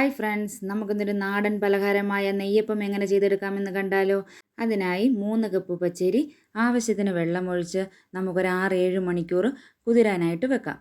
Hi friends, നമുക്കിന്നൊരു നാടൻ പലഹാരമായ നെയ്യപ്പം എങ്ങനെ ചെയ്തെടുക്കാമെന്ന് കണ്ടാലോ. അതിനായി 3 കപ്പ് പച്ചരി ആവശ്യത്തിന് വെള്ളമൊഴിച്ച് നമുക്കൊരു 6-7 മണിക്കൂർ കുതിരാനായിട്ട് വെക്കാം.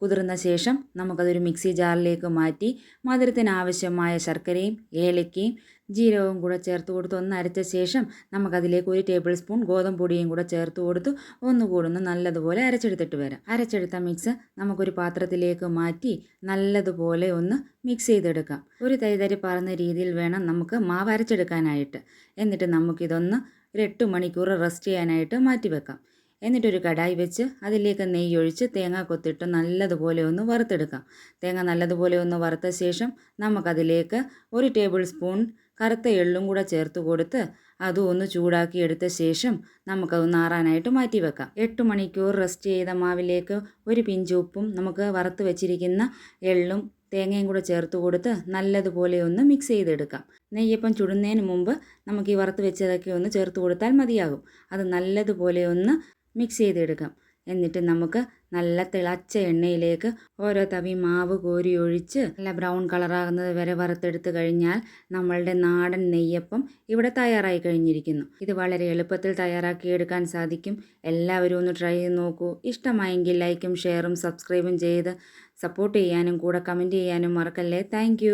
കുതിർന്ന ശേഷം നമുക്കതൊരു മിക്സി ജാറിലേക്ക് മാറ്റി മധുരത്തിന് ആവശ്യമായ ശർക്കരയും ഏലക്കയും ജീരകവും കൂടെ ചേർത്ത് കൊടുത്ത് ഒന്ന് അരച്ച ശേഷം നമുക്കതിലേക്ക് 1 ടേബിൾ സ്പൂൺ ഗോതമ്പ് പൊടിയും കൂടെ ചേർത്ത് കൊടുത്ത് ഒന്നുകൂടെ നല്ലതുപോലെ അരച്ചെടുത്തിട്ട് വരാം. അരച്ചെടുത്ത മിക്സ് നമുക്കൊരു പാത്രത്തിലേക്ക് മാറ്റി നല്ലതുപോലെ ഒന്ന് മിക്സ് ചെയ്തെടുക്കാം. ഒരു തരിതരി പറയുന്ന രീതിയിൽ വേണം നമുക്ക് മാവ് അരച്ചെടുക്കാനായിട്ട്. എന്നിട്ട് നമുക്കിതൊന്ന് ഒരു 8 മണിക്കൂർ റെസ്റ്റ് ചെയ്യാനായിട്ട് മാറ്റി വെക്കാം. എന്നിട്ടൊരു കടായി വെച്ച് അതിലേക്ക് നെയ്യ് ഒഴിച്ച് തേങ്ങ കൊത്തിട്ട് നല്ലതുപോലെ ഒന്ന് വറുത്തെടുക്കാം. തേങ്ങ നല്ലതുപോലെ ഒന്ന് വറുത്ത ശേഷം നമുക്കതിലേക്ക് 1 ടേബിൾ സ്പൂൺ കറുത്ത എള്ളും കൂടെ ചേർത്ത് കൊടുത്ത് അതും ഒന്ന് ചൂടാക്കി എടുത്ത ശേഷം നമുക്കതൊന്ന് ആറാനായിട്ട് മാറ്റി വെക്കാം. 8 മണിക്കൂർ റെസ്റ്റ് ചെയ്ത മാവിലേക്ക് ഒരു പിഞ്ച് ഉപ്പും നമുക്ക് വറുത്ത് വെച്ചിരിക്കുന്ന എള്ളും തേങ്ങയും കൂടെ ചേർത്ത് കൊടുത്ത് നല്ലതുപോലെ ഒന്ന് മിക്സ് ചെയ്തെടുക്കാം. നെയ്യപ്പം ചുടുന്നതിന് മുമ്പ് നമുക്ക് ഈ വറുത്ത് വെച്ചതൊക്കെ ഒന്ന് ചേർത്ത് കൊടുത്താൽ മതിയാകും. അത് നല്ലതുപോലെ ഒന്ന് മിക്സ് ചെയ്തെടുക്കാം. എന്നിട്ട് നമുക്ക് നല്ല തിളച്ച എണ്ണയിലേക്ക് ഓരോ തവി മാവ് കോരി ഒഴിച്ച് നല്ല ബ്രൗൺ കളറാകുന്നത് വരെ വറുത്തെടുത്ത് കഴിഞ്ഞാൽ നമ്മളുടെ നാടൻ നെയ്യപ്പം ഇവിടെ തയ്യാറായി കഴിഞ്ഞിരിക്കുന്നു. ഇത് വളരെ എളുപ്പത്തിൽ തയ്യാറാക്കിയെടുക്കാൻ സാധിക്കും. എല്ലാവരും ഒന്ന് ട്രൈ ചെയ്ത് നോക്കൂ. ഇഷ്ടമായെങ്കിൽ ലൈക്കും ഷെയറും സബ്സ്ക്രൈബും ചെയ്ത് സപ്പോർട്ട് ചെയ്യാനും കൂടെ കമൻറ്റ് ചെയ്യാനും മറക്കല്ലേ. താങ്ക്